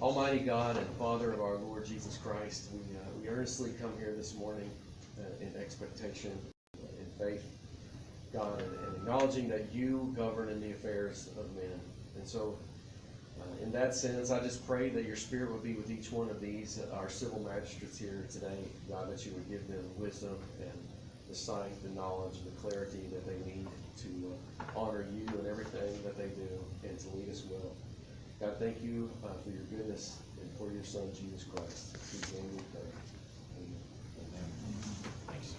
Almighty God and Father of our Lord Jesus Christ, we earnestly come here this morning in expectation, in faith, God, and acknowledging that you govern in the affairs of men. And so, in that sense, I just pray that your Spirit would be with each one of these, our civil magistrates here today, God, that you would give them wisdom and the sight, the knowledge, the clarity that they need to honor you in everything that they do and to lead us well. God, thank you for your goodness and for your Son, Jesus Christ. In his name we pray. Amen. Thanks.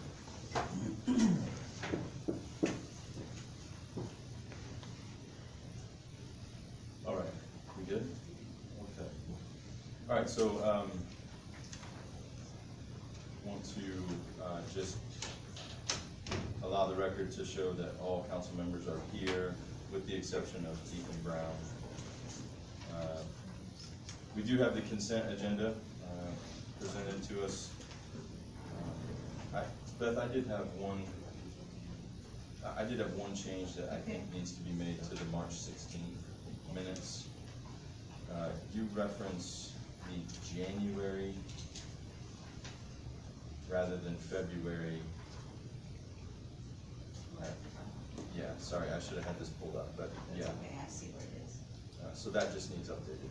All right, we good? Okay. All right, so want to just allow the record to show that all council members are here, with the exception of Ethan Brown. We do have the consent agenda presented to us. Beth, I did have one change that I think needs to be made to the March 16th minutes. You reference the January rather than February. Yeah, sorry, I should have had this pulled up, but yeah. That's okay, I see where it is. So that just needs updated.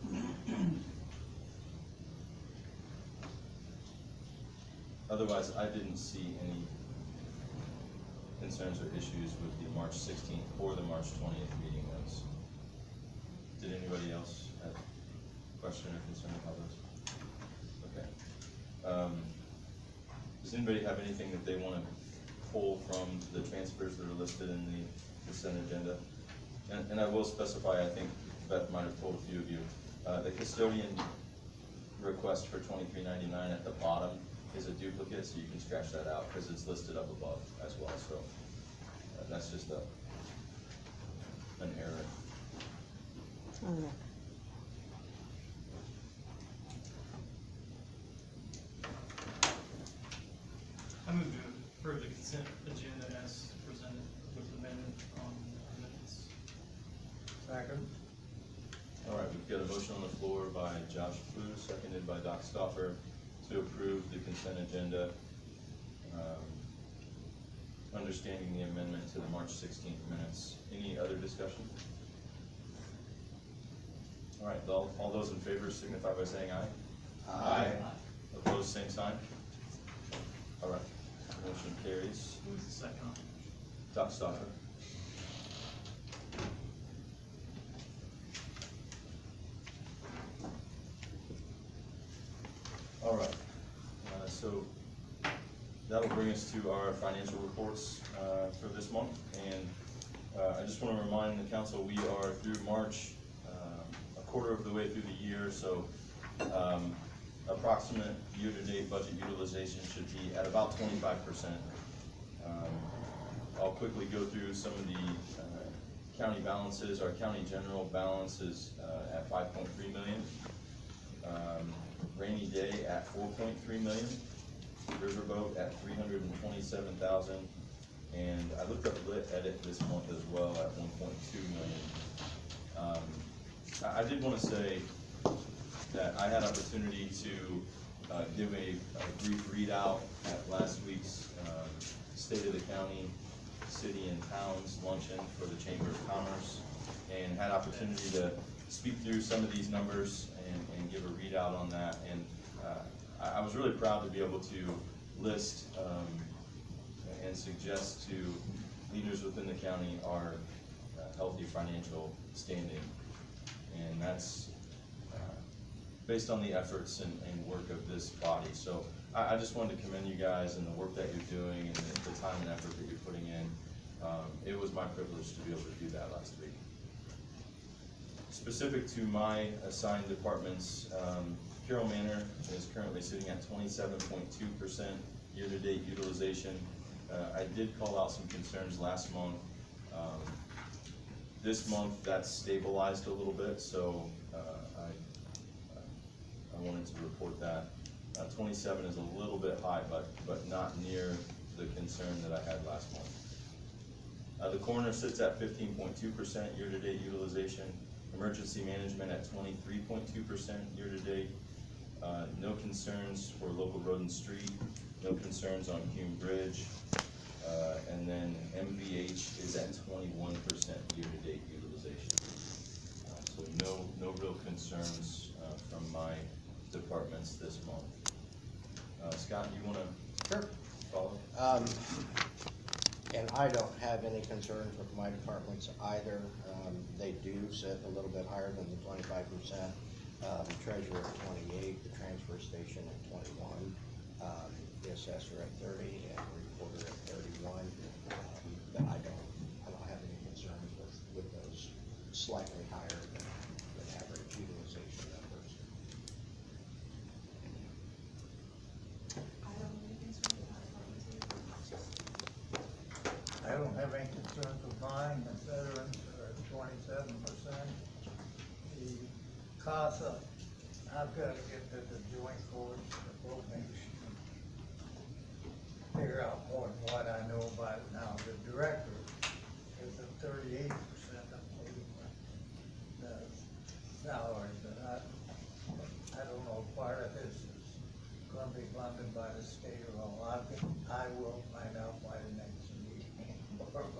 Otherwise, I didn't see any concerns or issues with the March 16th or the March 20th meeting notes. Did anybody else have a question or concern about those? Okay. Does anybody have anything that they want to pull from the transfers that are listed in the consent agenda? And I will specify, I think Beth might have told a few of you, the custodian request for $23.99 at the bottom is a duplicate, so you can scratch that out because it's listed up above as well. So that's just an error. Okay. I move to approve the consent agenda as presented with amendment on minutes. Second. All right, we've got a motion on the floor by Josh Fu, seconded by Doc Stoffer, to approve the consent agenda, understanding the amendment to the March 16th minutes. Any other discussion? All right, all those in favor signify by saying aye. Aye. Opposed, same sign. All right, motion carries. Who's the second on? Doc Stoffer. All right, so that'll bring us to our financial reports for this month. And I just want to remind the council, we are through March, a quarter of the way through the year, so approximate year-to-date budget utilization should be at about 25%. I'll quickly go through some of the county balances. Our county general balance is at $5.3 million. Rainy Day at $4.3 million. Riverboat at $327,000. And I looked up Lit Edit this month as well at $1.2 million. I did want to say that I had opportunity to give a brief readout at last week's State of the County, City and Towns luncheon for the Chamber of Commerce, and had opportunity to speak through some of these numbers and give a readout on that. And I was really proud to be able to list and suggest to leaders within the county our healthy financial standing. And that's based on the efforts and work of this body. So I just wanted to commend you guys and the work that you're doing and the time and effort that you're putting in. It was my privilege to be able to do that last week. Specific to my assigned departments, Carroll Manor is currently sitting at 27.2% year-to-date utilization. I did call out some concerns last month. This month that's stabilized a little bit, so I wanted to report that. 27 is a little bit high, but not near the concern that I had last month. The coroner sits at 15.2% year-to-date utilization. Emergency management at 23.2% year-to-date. No concerns for local road and street, no concerns on Hume Bridge. And then MVH is at 21% year-to-date utilization. So no real concerns from my departments this month. Scott, you wanna Sure. follow? And I don't have any concerns with my departments either. They do sit a little bit higher than the 25%. The treasurer at 28, the transfer station at 21, the assessor at 30, and the recorder at 31. But I don't have any concerns with those slightly higher than average utilization numbers. I don't have any concerns with mine. The veterans are at 27%. The CASA, I've got to get to the joint courts for probation. Figure out more than what I know about it now. The director is at 38%, I believe, the salary, but I don't know, part of this is gonna be funded by the state or all. I will find out by the next meeting.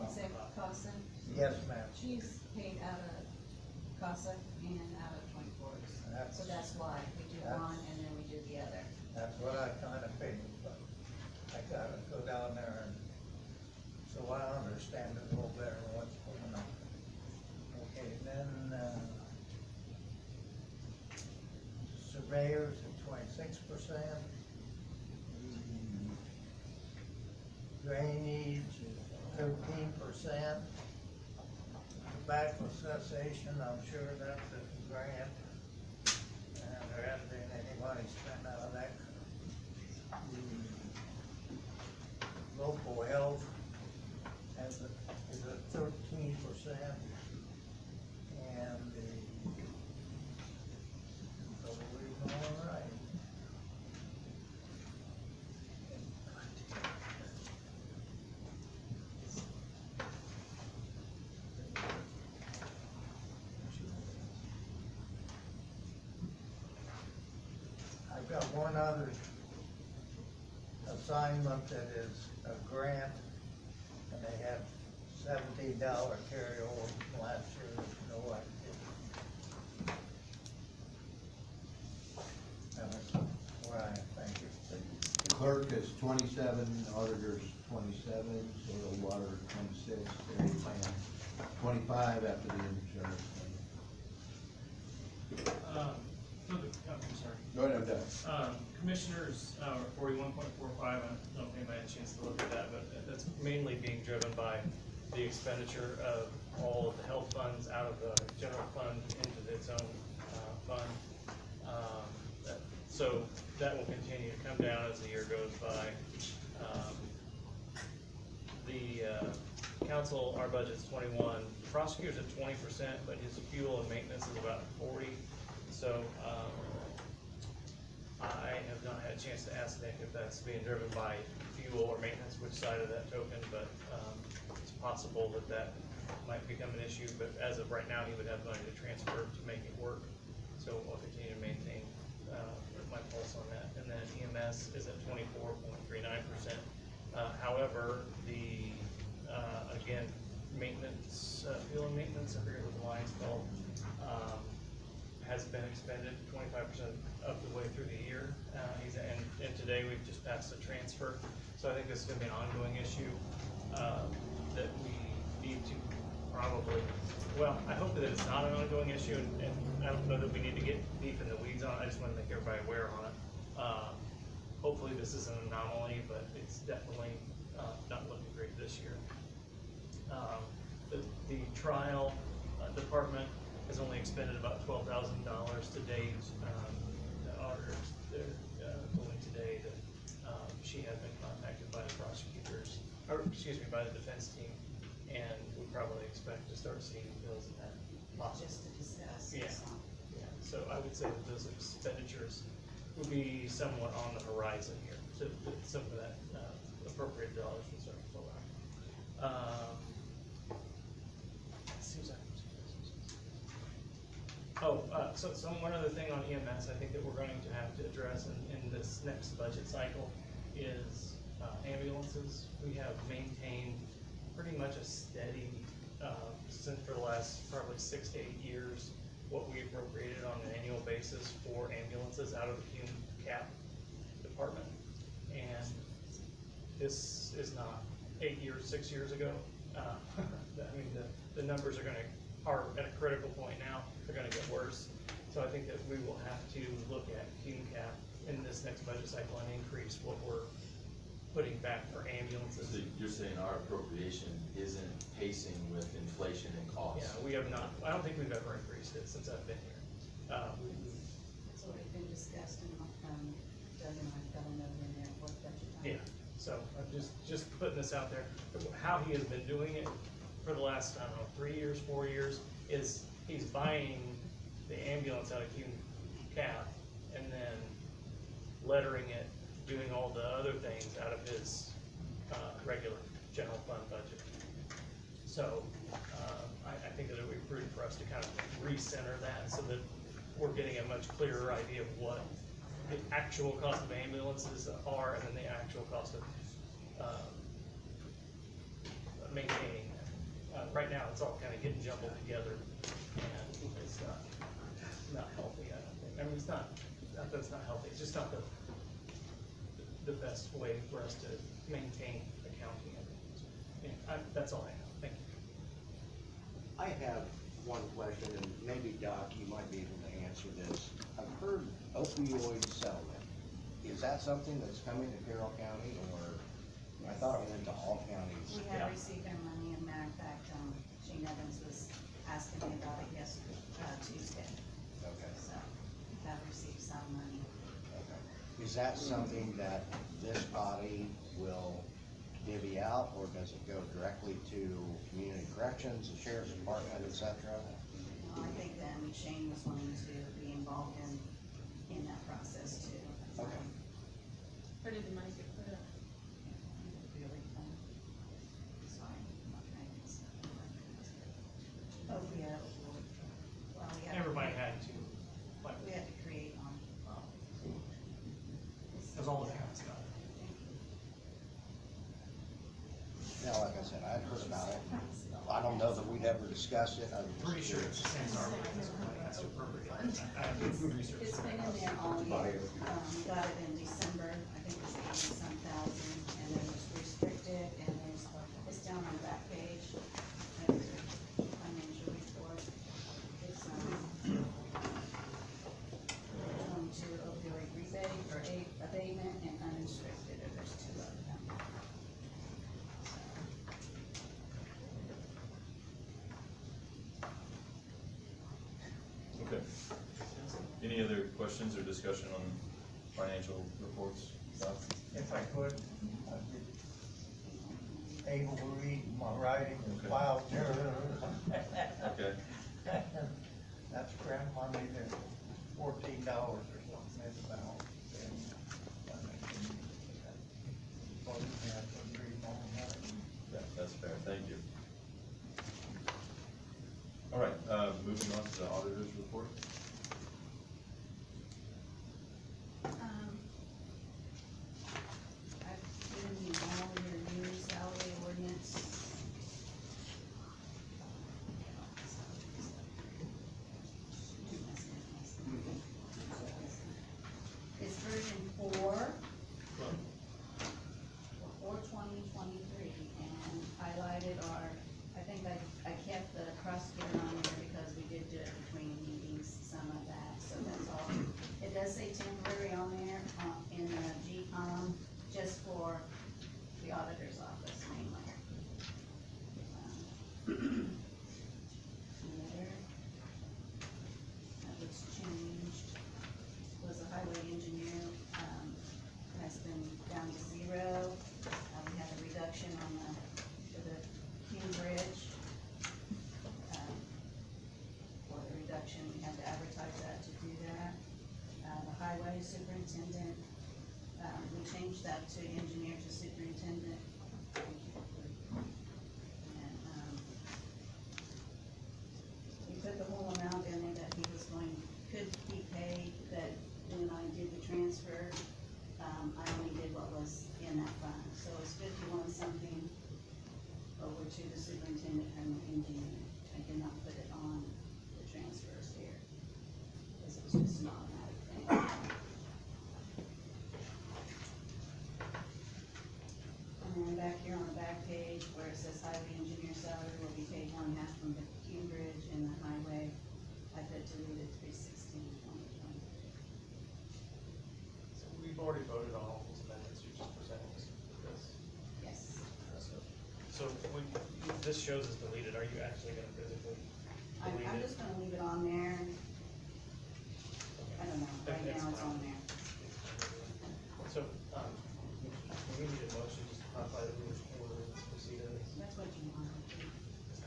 Is it CASA? Yes, ma'am. She's paid out of CASA and out of joint courts. So that's why we do one and then we do the other. That's what I kinda figured, but I gotta go down there and, so I understand it a little better what's going on. Okay, then, surveyors at 26%. Drainage is 13%. Tobacco cessation, I'm sure that's a grant. And there hasn't been any money spent out of that. The local health is at 13%. And so we're all right. I've got one other assignment that is a grant, and they have $17 carryover from last year, no idea. That's where I am, thank you. Clerk is 27, auditor's 27, soil water 26, area plan 25 after the insurance. I'm sorry. Go ahead, I'm done. Commissioners, 41.45, I don't know if anybody had a chance to look at that, but that's mainly being driven by the expenditure of all of the health funds out of the general fund into its own fund. So that will continue to come down as the year goes by. The council, our budget's 21, prosecutor's at 20%, but his fuel and maintenance is about 40. So, I have not had a chance to ask Nick if that's being driven by fuel or maintenance, which side of that token, but, it's possible that that might become an issue, but as of right now, he would have money to transfer to make it work. So we'll continue to maintain, my pulse on that. And then EMS is at 24.39%. However, the, again, maintenance, fuel and maintenance, I forget what the line's called, has been expended 25% of the way through the year. And today we've just passed a transfer. So I think this is gonna be an ongoing issue, that we need to probably, well, I hope that it's not an ongoing issue, and I don't know that we need to get deep in the weeds on it. I just wanna make everybody aware on it. Hopefully this is an anomaly, but it's definitely, not looking great this year. The trial department has only expended about $12,000 to date. The auditors, they're told me today that she had been contacted by the prosecutors, or excuse me, by the defense team, and we probably expect to start seeing bills in that possibly. Just to discuss. Yeah. So. Yeah, so I would say that those expenditures will be somewhat on the horizon here, so that some of that appropriate dollars will start to flow out. Seems like So one other thing on EMS, I think that we're going to have to address in this next budget cycle is ambulances. We have maintained pretty much a steady, since for the last probably 6 to 8 years, what we appropriated on an annual basis for ambulances out of the human cap department. And this is not 8 years, 6 years ago. I mean, the numbers are at a critical point now. They're gonna get worse. So I think that we will have to look at human cap in this next budget cycle and increase what we're putting back for ambulances. So you're saying our appropriation isn't pacing with inflation and costs? Yeah, we have not, I don't think we've ever increased it since I've been here. It's already been discussed and, Doug and I fell in over in there for budget time. Yeah, so I'm just putting this out there. How he has been doing it for the last, I don't know, 3 years, 4 years, is he's buying the ambulance out of Q cap and then lettering it, doing all the other things out of his, regular general fund budget. So, I think that it would be prudent for us to kind of recenter that so that we're getting a much clearer idea of what the actual cost of ambulances are and then the actual cost of, maintaining them. Right now, it's all kind of getting jumbled together, and it's not healthy, I don't think. I mean, it's not that's not healthy, it's just not the best way for us to maintain accounting. That's all I have, thank you. I have one question, and maybe Doc, you might be able to answer this. I've heard opioid settlement. Is that something that's coming to Carroll County, or I thought it went to all counties? We have received our money, and matter of fact, Shane Evans was asking me about it Tuesday, Okay. so we have received some money. Okay. Is that something that this body will divvy out, or does it go directly to community corrections, the sheriff's department, et cetera? I think then Shane was wanting to be involved in that process too. Okay. Where did the money get put up? Really fun. Sorry, I'm not trying to say. Oh, yeah, well, we had. Everybody had to, like, We had to create on. because all the towns got it. Now, like I said, I've heard about it. I don't know that we'd ever discussed it. I'm Pretty sure it's the same as our money has to appropriate. I have to do research. It's been in there all year. We got it in December, I think it was 80-some thousand, and then it's restricted, and it's down on the back page. Financial report. It's, to opioid rebate or abatement and unrestricted, or there's two of them. Okay. Any other questions or discussion on financial reports? Doc? If I could, I'd be able to read my writing and Okay. file there. Okay, That's grant money, that's $14 or something, it's about. that's fair, thank you. All right, moving on to the auditor's report. I've given you all your new salary ordinance. It's version 4/2023, and highlighted are, I think I kept the prosecutor on there because we did do it between meetings, some of that, so that's all. It does say temporary on there, in the G-COM, just for the auditor's office mainly. Another, that was changed, was a highway engineer, has been down to 0. We had a reduction on for the King Bridge. For the reduction, we had to advertise that to do that. The highway superintendent, we changed that to engineer to superintendent. And, we put the whole amount in there that he was engineer. I did not put it on the transfers here, because it was just an automatic thing. And then back here on the back page, where it says highway engineer salary will be paid one half from the Cambridge and the highway, I put deleted 3/16/2020. So we've already voted on all these amendments, you're just presenting this. Yes. So when this shows is deleted, are you actually gonna physically delete I'm it? just gonna leave it on there. I don't know, right That's now it's fine. on there. So, we need a motion just to modify the rules for this proceedings. That's what you want.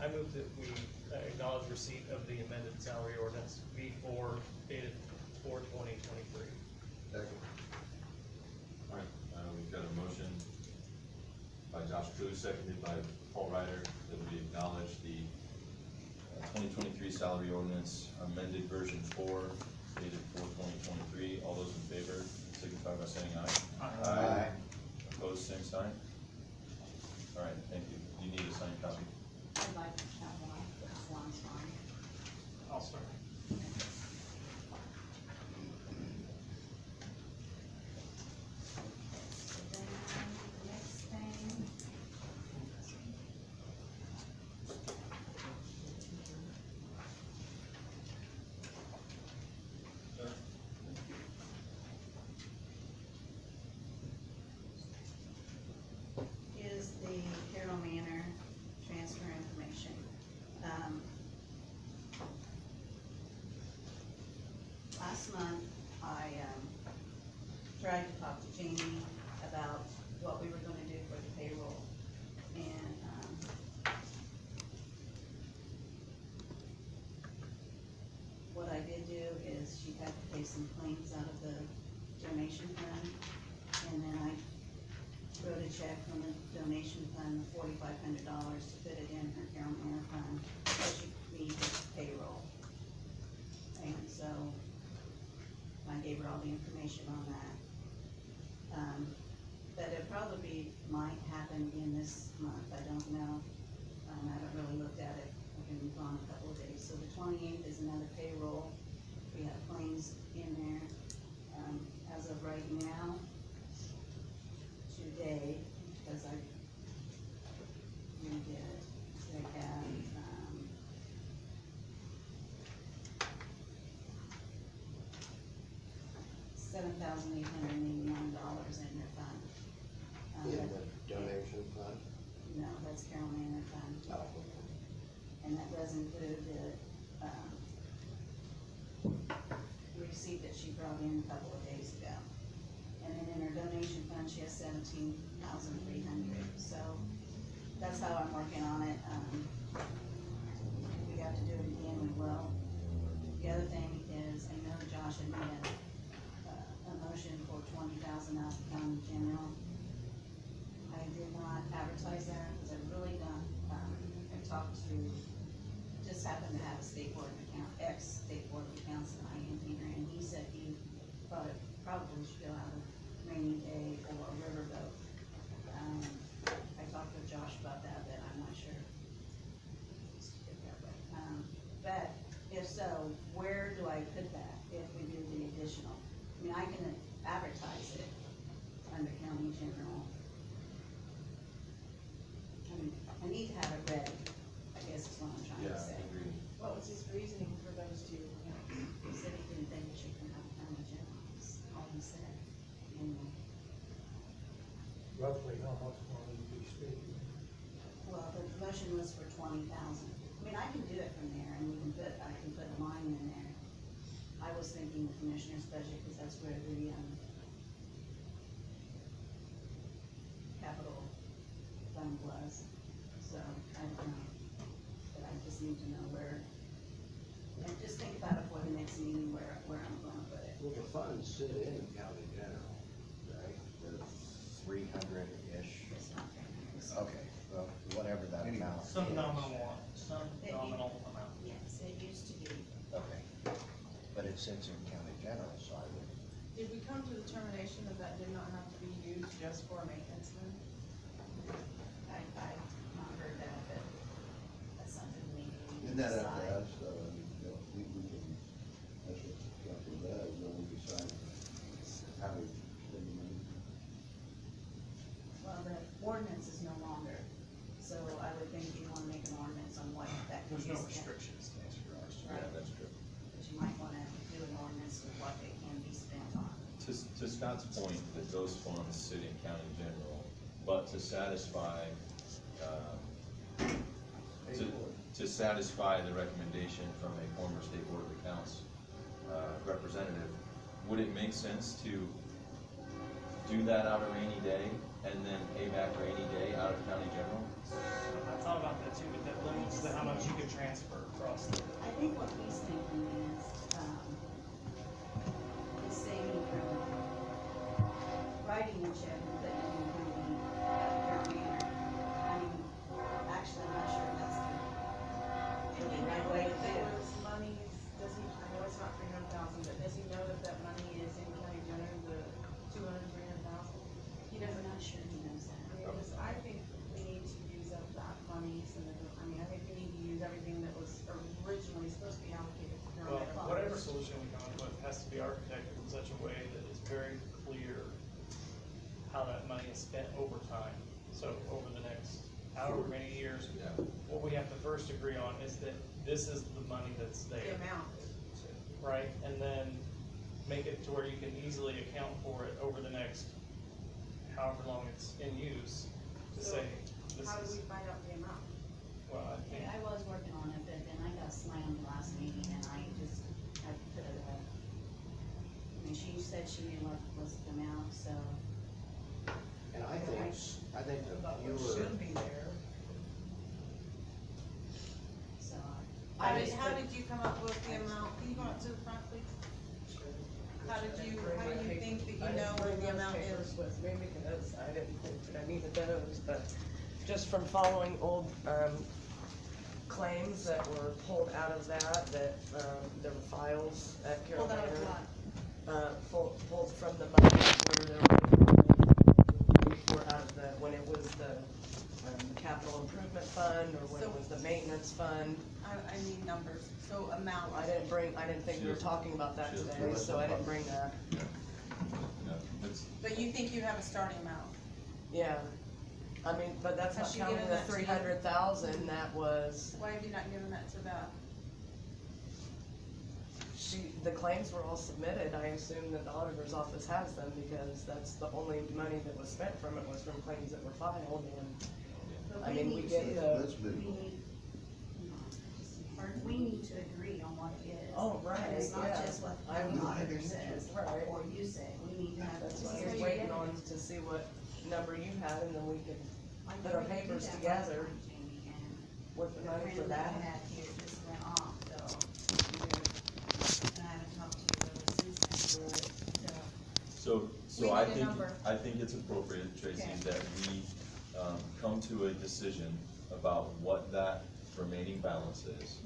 I move that we acknowledge receipt of the amended salary ordinance V4 dated 4/20/23. Alright, we've got a motion by Josh Crew, seconded by Paul Ryder, that we acknowledge the 2023 salary ordinance amended version 4 dated 4/20/23. All those in favor signify by saying aye. Aye. Opposed, same sign. Alright, thank you. You need a signed copy. I'd like to have one, as long as fine. I'll start. Then the next thing. Is the Carroll Manor transfer information. Last month, I, tried to talk to Jamie about what we were gonna do for the payroll, and, what I did do is she had to pay some claims out of the donation fund, and then I wrote a check from the donation fund, $4,500, to put it in her Carroll Manor fund, so she needed payroll. And so, I gave her all the information on that. But it probably might happen in this month, I don't know. I haven't really looked at it, I've been gone a couple of days. So the 28th is another payroll, we have claims in there. As of right now, today, because I redid it, they have, $7,889 in their fund. In the donation fund? No, that's Carroll Manor fund, Oh, and that does include the, receipt that she brought in a couple of days ago. And then in her donation fund, she has $17,300, so that's how I'm working on it. If we have to do it again, we will. The other thing is, I know Josh had made a motion for $20,000 out of county general. I did not advertise that, because I really don't, I talked to, just happened to have a state board of account, ex-state board of accounts that I am here, and he said he thought it probably should go out of rainy day or riverboat. I talked with Josh about that, but I'm not sure. But if so, where do I put that if we do the additional? I mean, I can advertise it under county general. I mean, I need to have it ready, I guess is what I'm trying to say. Agreed. What was his reasoning for those two? He said he didn't think it should come out of county general, that's all he said. And, Roughly how much money do you speaking? well, the motion was for 20,000. I mean, I can do it from there, and I can put a line in there. I was thinking the commissioner's budget, because that's where the, capital fund was, so I don't know. But I just need to know where, and just think about it for the next meeting, where I'm gonna put it. well, the funds sit in county general, right? The 300-ish. It's not there. Okay, well, whatever that amount is. Some nominal amount. Yes, it used to be. Okay, but it sits in county general, so I would, Did we come to the determination that that did not have to be used just for maintenance then? I've not heard that, but that's something that up to decide. us, though, I mean, you know, we can, that's what the council does, when we decide how we spend the money. Well, the ordinance is no longer, so I would think you wanna make an ordinance on what that can There's be no spent. restrictions to answer your question. Yeah, that's true. But you might wanna do an ordinance of what it can be spent on. To Scott's point, that those funds sit in county general, but to satisfy, to satisfy the recommendation from a former state board of accounts, representative, would it make sense to do that out of rainy day and then pay back rainy day out of county general? I thought about that too, but that limits to how much you can transfer across the. I think what he's thinking is saving from writing a check and putting it in county, Carroll Manor. I mean, actually, I'm not sure that's Do the we right know way that to do there it. was monies, does he, I know it's not 300,000, but does he know that that money is in county general, the 200, 300,000? He I'm doesn't, not sure he knows that. because I think we need to use up that money, so that, I mean, I think we need to use everything that was originally supposed to be allocated to Well, Carroll Manor. whatever solution we come up with has to be architected in such a way that it's very clear how that money is spent over time. So over the next however many years, Yeah. what we have to first agree on is that this is the money that's The there, amount. right? And then make it to where you can easily account for it over the next however long it's in use to So, say, this How do we is, find out the amount? well, I think. I was working on it, but then I got slammed last meeting and I put it away. I mean, she said she knew what was the amount, so. And I think the But we fewer, should be there. So, How did you come up with the amount? Can you go up to the front, please? How do you think that you know where the amount is? With me because I didn't think that I needed those, but just from following old, claims that were pulled out of that, there were files at Carroll Pulled out of Manor. what? Pulled from the money where there were out of the, when it was the, capital improvement fund, or when it was the maintenance fund. I need numbers, so amount. I didn't think we were talking about that Just- today, so I didn't bring that. No, it's, But you think you have a starting amount? Yeah, I mean, but that's Has not she counting given the that to you? 300,000, that was, Why have you not given that to that? the claims were all submitted, I assume that the auditor's office has them, because that's the only money that was spent from it was from claims that were filed, and, but I mean, we need get to- the, Let's move on. we need to agree on what it is. Oh, right, And it's not yeah. just what the I'm- auditor says, Right. or you say, we need to have. that's this what I here. was waiting on to see what number you had, and then we could I put our know we did papers that together last time, Jamie, and with the the money for friend that I that. had here just went off, so. And I haven't talked to you really since then, so. so We I need a think, number. I think it's appropriate, Tracy, Okay. that we, come to a decision about what that remaining balance is.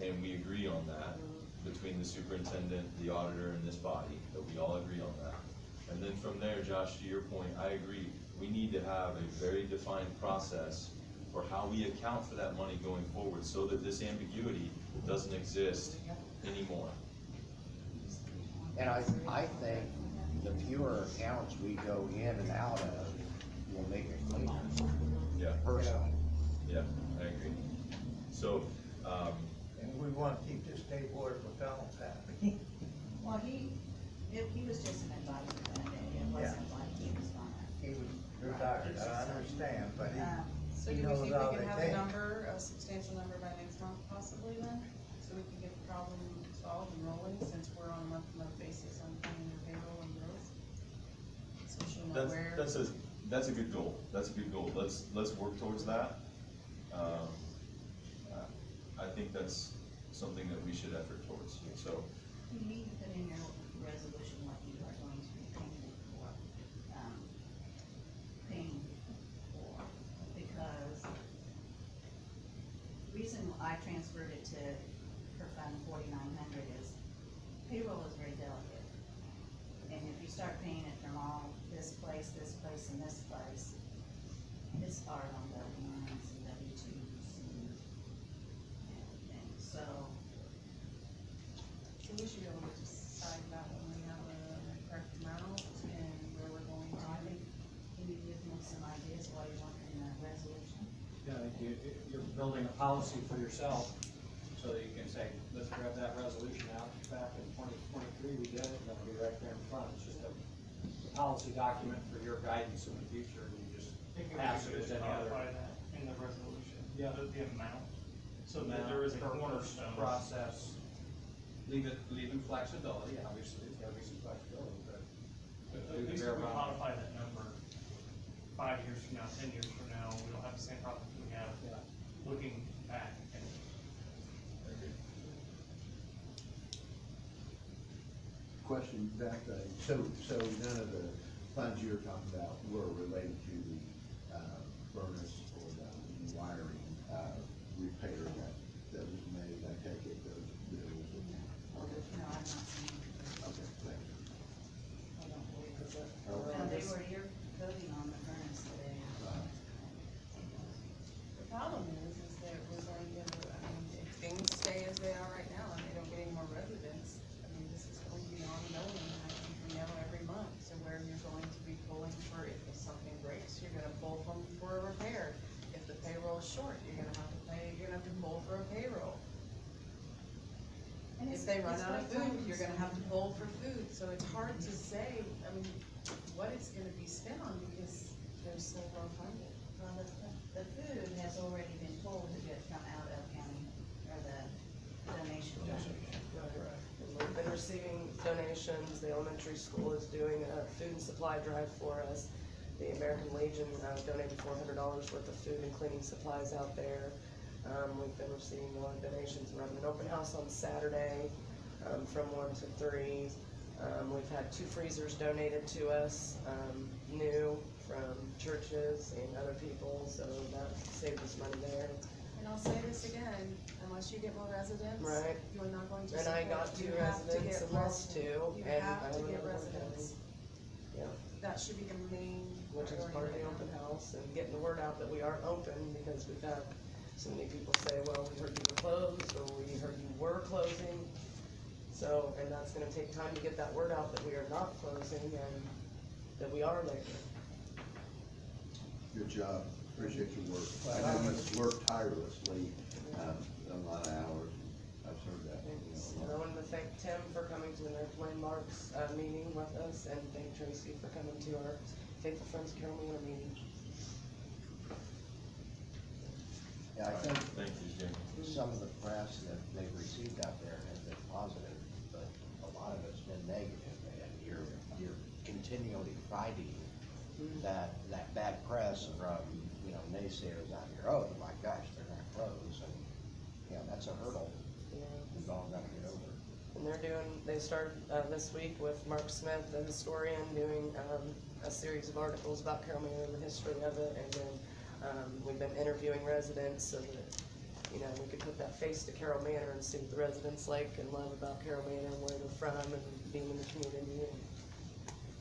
And we agree on that between the superintendent, the auditor, and this body, that we all agree on that. And then from there, Josh, to your point, I agree, we need to have a very defined process for how we account for that money going forward, so that this ambiguity doesn't exist anymore. and I think the fewer accounts we go in and out of will make it cleaner, Yeah, personally. yeah, I agree. So, And we wanna keep the state board of accounts happy. Well, he was just an advisor that day, it wasn't like he was gonna. He was retired, I understand, but So he do we knows think how we they can have a think. number, a substantial number by next month possibly then? So we can get the problem solved and rolling, since we're on a month-to-month basis on paying your payroll and bills? So she'll know where. that's a good goal, that's a good goal, let's work towards that. I think that's something that we should effort towards, so, You need to put in your resolution what you are going to be paying for, because the reason I transferred it to her fund 4,900 is payroll is very delicate. And if you start paying it from all this place, and this place, it's hard on W-9s and W-2s and we should be able to decide that when we have a correct amount and where we're going to. I think you need to give me some ideas while you're working on that resolution. Yeah, you're building a policy for yourself, so that you can say, let's grab that resolution out, back in 2023, we did it, and it'll be right there in front, it's just a policy document for your guidance in the future, and you just pass it as any other. Modify that in the resolution. Yeah. The amount, so Amount, that there is a purpose, cornerstone. process, leaving flexibility, obviously, there's gotta be some flexibility, but. At least if we modify that number 5 years from now, 10 years from now, we don't have the same problem we have Yeah. looking back. And Question back, so none of the funds you were talking about were related to the, furnace or the wiring, repair that was made, I take it, those bills? No, I've not seen it. Okay, thanks. I don't believe it's a. No, they were here coding on the furnace today. The problem is that we're going to, I mean, if things stay as they are right now and they don't get any more residents, I mean, this is going to be ongoing, I think, you know, every month. So where you're going to be pulling for, if something breaks, you're gonna pull from for a repair. If the payroll is short, you're gonna have to pay, you're gonna have to pull for a payroll. And If it's- they run it's out of what food, times- you're gonna have to pull for food, so it's hard to say, I mean, what it's gonna be spent on because they're so well funded. Well, the food has already been told to get come out of county, or the donation. We've been receiving donations, the elementary school is doing a food and supply drive for us. The American Legion donated $400 worth of food and cleaning supplies out there. We've been receiving a lot of donations, we're having an open house on Saturday, from 1 to 3. We've had 2 freezers donated to us, new from churches and other people, so that saved us money there. And I'll say this again, unless you get more residents. Right. You're not going to And I support, got 2 you have to residents get and lost 2, residents. You and have I to don't get know what residents. Yeah. That should be the main Which is part of the open house and getting the word out that we are open, because we've had so many people say, well, we heard you were closed, or we heard you were closing. So, and that's gonna take time to get that word out that we are not closing and that we are there. Good job, appreciate your work. I know you work tirelessly, a lot of hours, I've heard that. And I wanted to thank Tim for coming to the Landmarks, meeting with us, and thank Tracy for coming to our Faithful Friends Carroll Manor meeting. Yeah, I think Thank you, Jim. some of the press that they've received out there has been positive, but a lot of it's been negative, and you're continually fighting that bad press from, naysayers out here, oh my gosh, they're gonna close, and, that's a hurdle Yeah. we've all gotta get over. And they started, this week with Mark Smith, the historian, doing, a series of articles about Carroll Manor, the history of it, and then, we've been interviewing residents so that, we could put that face to Carroll Manor and see what the residents like and love about Carroll Manor and where they're from and being in the community and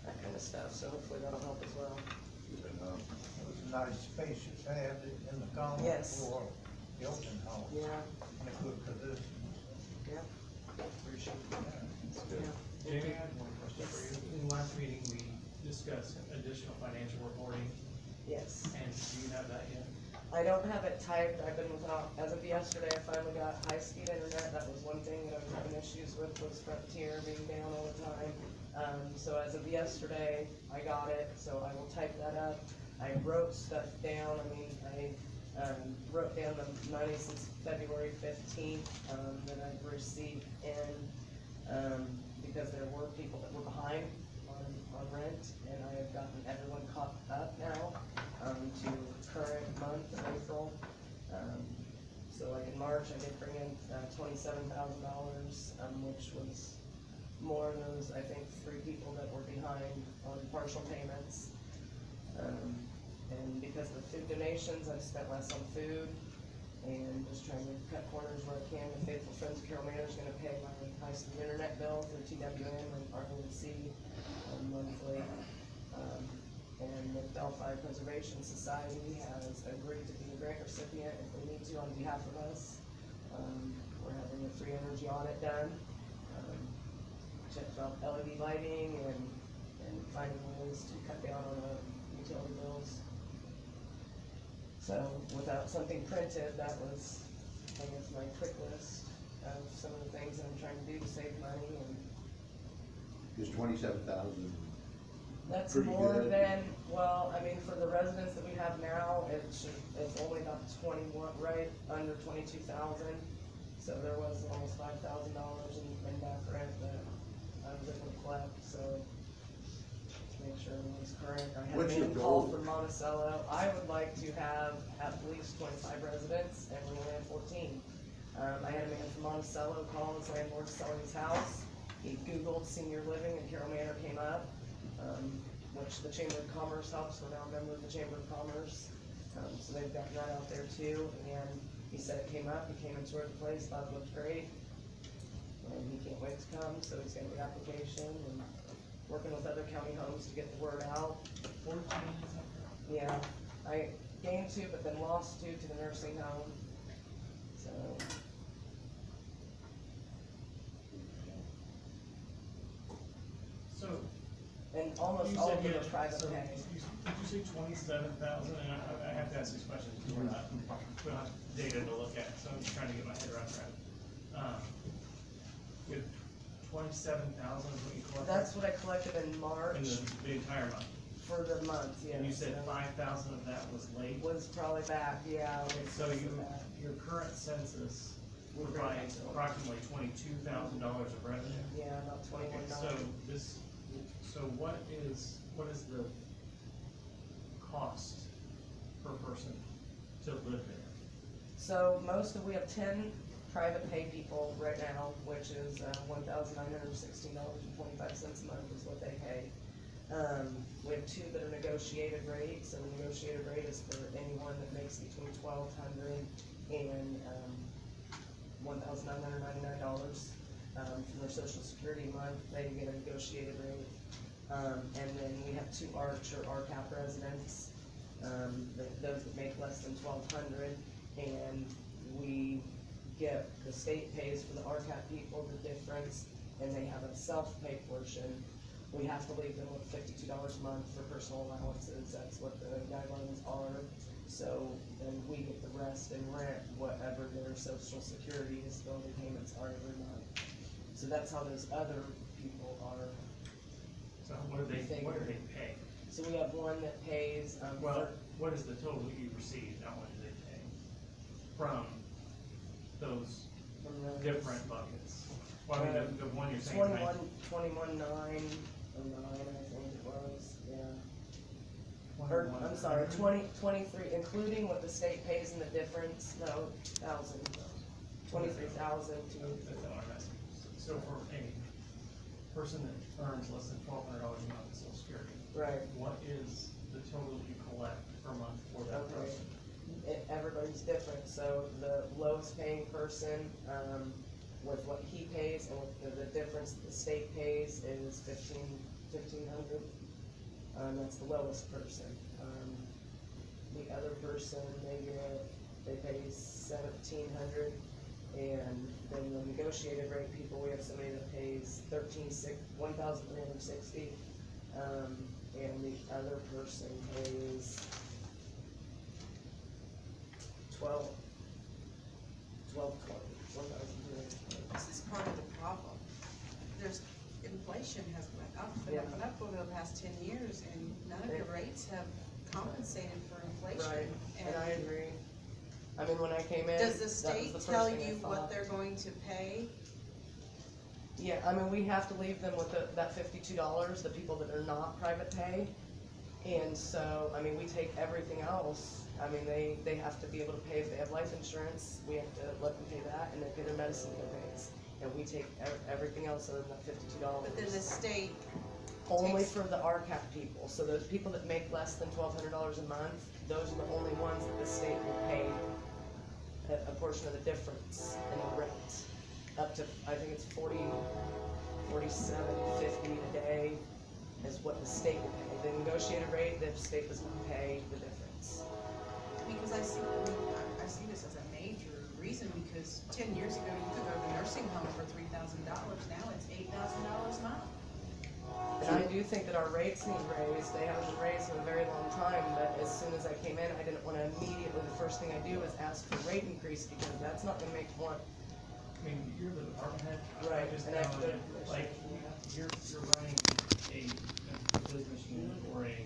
that kind of stuff, so hopefully that'll help as well. It was a nice spacious had in the common Yes. for the open house. Yeah, In a good position. yeah, Appreciate that. yeah. Jamie, I had one question for you. In the last meeting, we discussed additional financial reporting, Yes. and do you have that yet? I don't have it typed, I've been without, as of yesterday, I finally got high-speed internet, that was one thing that I was having issues with, was Frontier being down all the time. So as of yesterday, I got it, so I will type that up. I wrote stuff down, I wrote down the money since February 15th, that I've received in, because there were people that were behind on rent, and I have gotten everyone caught up now, to current month of April. So like in March, I did bring in, $27,000, which was more than those, I think, 3 people that were behind on partial payments. And because of the food donations, I've spent less on food, and just trying to cut corners where I can. The Faithful Friends of Carroll Manor is gonna pay my high-speed internet bill through TWM and RNC monthly. And the Delphi Preservation Society has agreed to be a grant recipient if they need to on behalf of us. We're having a free energy audit done, Checked out LED lighting and finding ways to cut down on the utility bills. So without something printed, that was, I guess, my quick list of some of the things I'm trying to do to save money, and Is 27,000, that's Pretty more good. than, well, I mean, for the residents that we have now, it's only about 21, right under 22,000. So there was almost $5,000 in back rent that I was able to collect, so to make sure everyone's current. I had What's a your man call goal? from Monticello. I would like to have at least 25 residents, and we only have 14. I had a man from Monticello call, his landlord's selling his house. He Googled senior living, and Carroll Manor came up, which the Chamber of Commerce helps. We're now a member of the Chamber of Commerce. So they've gotten that out there too, and he said it came up, he came and toured the place, thought it looked great. And he can't wait to come, so he's got the application and working with other county homes to get the word out. Yeah, I gained 2, but then lost 2 to the nursing home, so. So, And almost you all said of you them had, are private so, pay. did you say 27,000? And I have to ask these questions because we don't have data to look at, so I'm just trying to get my head around that. You have 27,000 is what you collected? That's what I collected in March In the entire month? for the month, yeah. And you said 5,000 of that was late? Was probably back, yeah. Okay, so your current census provides approximately $22,000 of revenue? Yeah, about Okay, 21,900. so what is the cost per person to live there? So we have 10 private pay people right now, which is $1,916.25 a month is what they pay. We have 2 that are negotiated rates, and the negotiated rate is for anyone that makes between $1,200 and $1,999 from their social security month. They get a negotiated rate. And then we have 2 ARCH or RCAP residents, those that make less than $1,200, and we get, the state pays for the RCAP people the difference, and they have a self-pay portion. We have to leave them with $52 a month for personal allowances, that's what the guidelines are. So then we get the rest in rent, whatever their social security disability payments are every month. So that's how those other people are. So what do they pay? So we have one that pays, Well, what is the total you receive, not what do they pay? From those from the different buckets? Well, I mean, the one you're saying. 21,909, I think it was, yeah. Or, I'm sorry, 23, including what the state pays in the difference, no, 23,000 to. That's not what I'm asking. So for a person that earns less than $1,200 a month in social security, Right. what is the total you collect per month for that Okay. person? Everybody's different, so the lowest paying person, with what he pays and with the difference that the state pays is $1,500. That's the lowest person. The other person, they pay $1,700, and then the negotiated rate people, we have somebody that pays $1,360, and the other person pays $1,220. This is part of the problem. Inflation has went up and Yeah. up and up over the past 10 years, and none of your rates have compensated for inflation. Right, and I agree. I mean, when I came in, Does the that was state the first tell thing I you what thought. they're going to pay? Yeah, I mean, we have to leave them with that $52, the people that are not private pay. And so, I mean, we take everything else. I mean, they have to be able to pay if they have life insurance, we have to let them pay that, and they pay their medicine co-pays. And we take everything else other than that $52. But then the state, Only takes- for the RCAP people, so those people that make less than $1,200 a month, those are the only ones that the state will pay a portion of the difference in the rent. Up to, I think it's $47.50 a day is what the state will pay. The negotiated rate, the state does not pay the difference. because I see this as a major reason we because 10 years ago, you could go to the nursing home for $3,000, now it's $8,000 a month. And I do think that our rates need raised. They haven't been raised in a very long time, but as soon as I came in, I didn't wanna immediately, the first thing I do is ask for rate increase, because that's not gonna make one. I mean, you're the department head. Right, Just and know after that, the like, you're running a business unit or a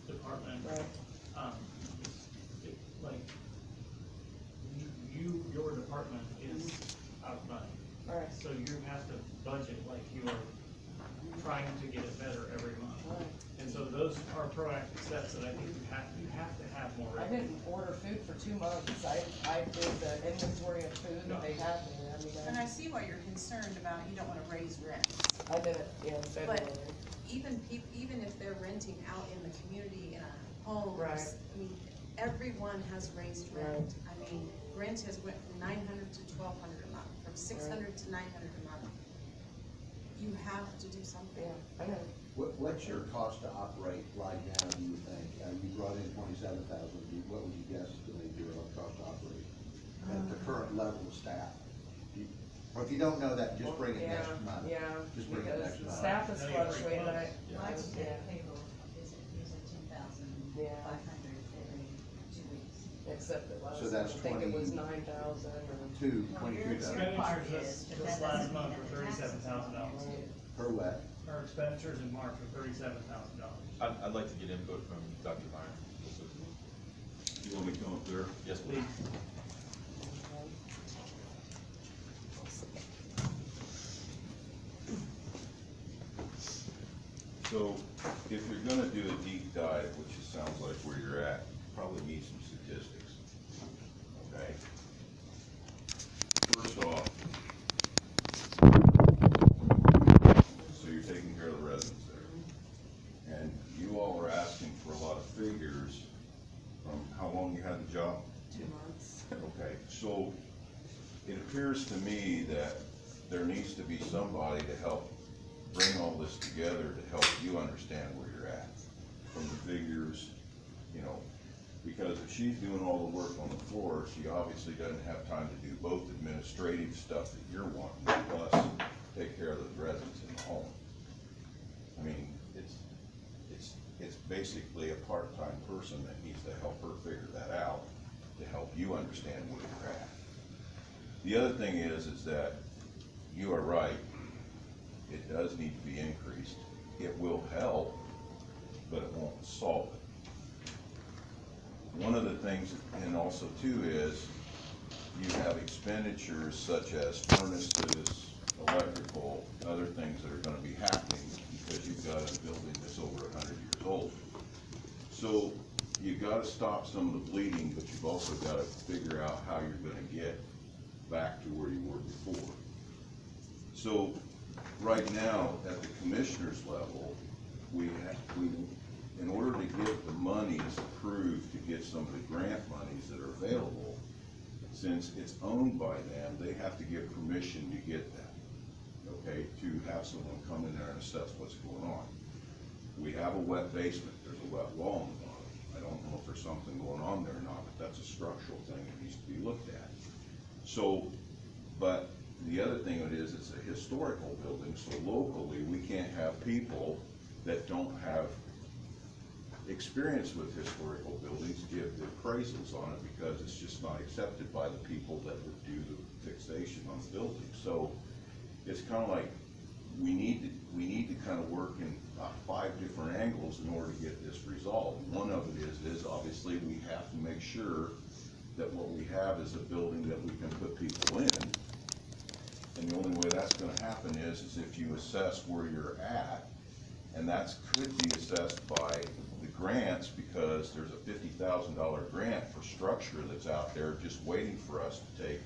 department. Right. Like, your department is out of money. Right. So you have to budget like you are trying to get it better every month. Right. And so those are proactive steps that I think you have to have more. I didn't order food for 2 months. I did the inventory of food that they had me. I mean, And I see why you're concerned about, you don't wanna raise rents. I did it in February. Even if they're renting out in the community, in a home, Right. I mean, everyone has raised rent. I mean, rent has went from 900 to 1,200 a month, from 600 to 900 a month. You have to do something. Yeah, I know. What's your cost to operate right now, do you think? You brought in 27,000, what would you guess to be your cost to operate at the current level of staff? Or if you don't know that, just bring it next month. Yeah, Just bring it because next the month. staff is fluctuating. Mark's Yeah. payroll is at 10,500 every 2 weeks. Except it was, So I that's think it was 20 9,000 or. 22,000 Your part is, Expenditures but this that last doesn't month mean were that the taxes $37,000. go too. per what? Our expenditures in March were $37,000. I'd like to get input from Dr. Meyer. You want me to come up there? Yes, please. So, if you're gonna do a deep dive, which it sounds like where you're at, you probably need some statistics. Okay? First off, so you're taking care of the residents there. And you all are asking for a lot of figures from how long you had the job? 2 months. Okay, so it appears to me that there needs to be somebody to help bring all this together to help you understand where you're at. From the figures, you know, because if she's doing all the work on the floor, she obviously doesn't have time to do both administrative stuff that you're wanting, plus take care of the residents in the home. I mean, it's basically a part-time person that needs to help her figure that out, to help you understand where you're at. The other thing is that you are right, it does need to be increased. It will help, but it won't solve it. One of the things, and also too, is you have expenditures such as furnaces, electrical, other things that are gonna be happening because you've got a building that's over 100 years old. So you gotta stop some of the bleeding, but you've also gotta figure out how you're gonna get back to where you were before. So right now, at the commissioner's level, in order to get the monies approved to get some of the grant monies that are available, since it's owned by them, they have to give permission to get that, okay, to have someone come in there and assess what's going on. We have a wet basement, there's a wet wall in the bottom. I don't know if there's something going on there or not, but that's a structural thing that needs to be looked at. So, but the other thing it is, it's a historical building, so locally, we can't have people that don't have experience with historical buildings give the appraisals on it, because it's just not accepted by the people that would do the fixation on the building. So it's kind of like, we need to kind of work in 5 different angles in order to get this resolved. One of it is obviously we have to make sure that what we have is a building that we can put people in. And the only way that's gonna happen is if you assess where you're at, and that could be assessed by the grants, because there's a $50,000 grant for structure that's out there just waiting for us to take.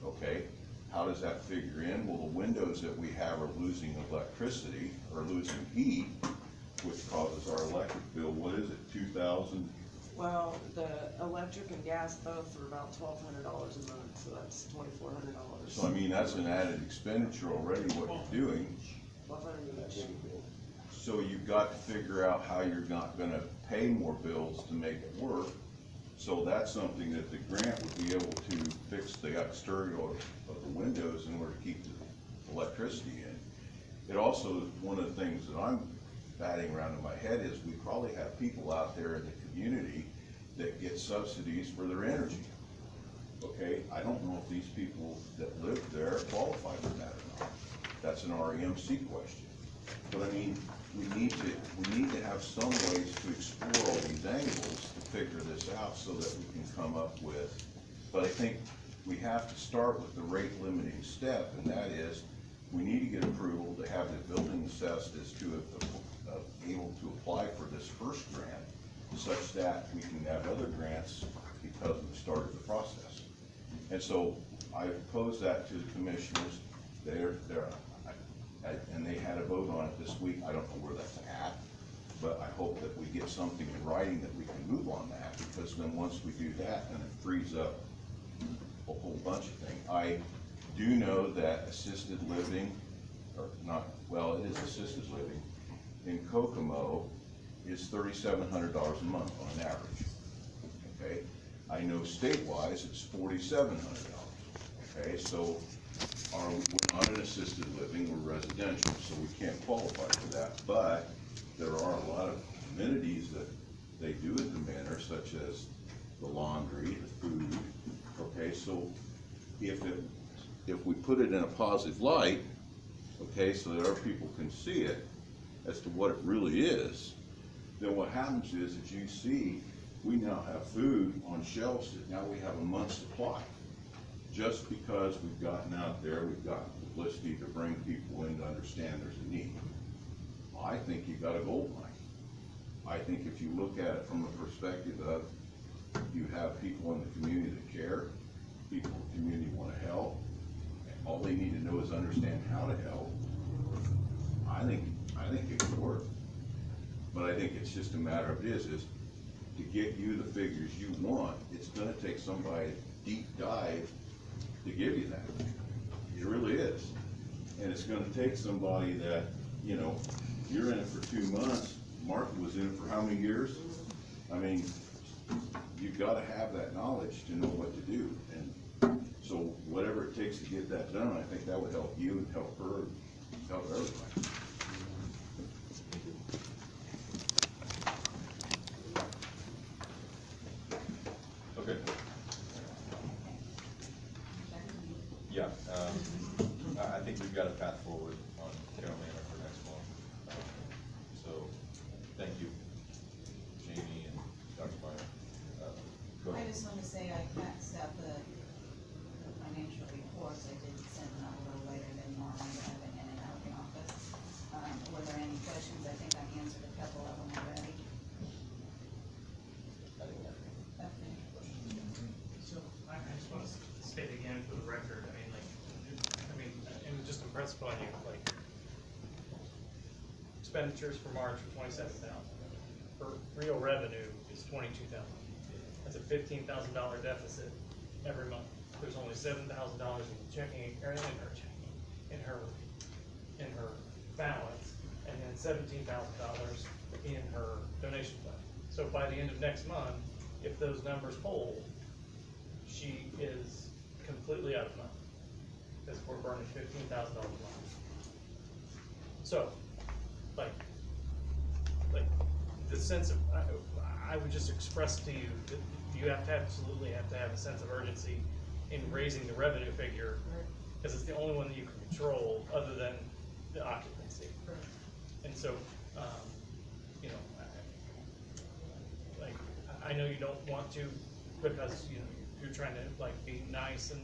Okay, how does that figure in? Well, the windows that we have are losing electricity, or losing heat, which causes our electric bill, what is it, 2,000? Well, the electric and gas both are about $1,200 a month, so that's $2,400. So I mean, that's an added expenditure already, what you're doing. 1,200 each. So you've got to figure out how you're not gonna pay more bills to make it work. So that's something that the grant would be able to fix the exterior of the windows in order to keep the electricity in. It also, one of the things that I'm batting around in my head is we probably have people out there in the community that get subsidies for their energy. Okay, I don't know if these people that live there qualify for that or not. That's an REMC question. But I mean, we need to have some ways to explore all these angles to figure this out so that we can come up with, but I think we have to start with the rate limiting step, and that is, we need to get approval to have the building assessed as to able to apply for this first grant, such that we can have other grants because we started the process. And so I posed that to the commissioners. And they had a vote on it this week. I don't know where that's at, but I hope that we get something in writing that we can move on that, because then once we do that, then it frees up a whole bunch of things. I do know that assisted living, or not, well, it is assisted living, in Kokomo is $3,700 a month on an average, okay? I know state-wise, it's $4,700, okay? So we're not an assisted living, we're residential, so we can't qualify for that, but there are a lot of amenities that they do at the manor, such as the laundry, the food, okay? So if we put it in a positive light, okay, so that our people can see it as to what it really is, then what happens is, as you see, we now have food on shelves that now we have a month's supply. Just because we've gotten out there, we've got publicity to bring people in to understand there's a need. I think you got a gold mine. I think if you look at it from the perspective of, you have people in the community that care, people in the community want to help, and all they need to know is understand how to help. I think it could work. But I think it's just a matter of is to get you the figures you want, it's gonna take somebody deep dive to give you that. It really is. And it's gonna take somebody that, you know, you're in it for 2 months, Mark was in it for how many years? I mean, you've gotta have that knowledge to know what to do. And so whatever it takes to get that done, I think that would help you and help her, and help everybody. Okay. Yeah, I think we've got a path forward on Carroll Manor for next month. So, thank you, Jamie and Dr. Meyer. Go I ahead. just want to say I faxed out the financial reports. I did send them out a little later than normal, but I've been in and out of the office. Were there any questions? I think I answered a couple of them already. I think that's good. Okay. So I just want to state again for the record, and just impress upon you, like, expenditures for March were $27,000. For real revenue is $22,000. That's a $15,000 deficit every month. There's only $7,000 in checking, or in her balance, and then $17,000 in her donation fund. So by the end of next month, if those numbers hold, she is completely out of money, because we're burning $15,000 a month. So, like the sense of, I would just express to you that you have to absolutely have to have a sense of urgency in raising the revenue figure, because it's the only one that you can control other than the occupancy. And so, you know, like, I know you don't want to, because, you know, you're trying to like be nice and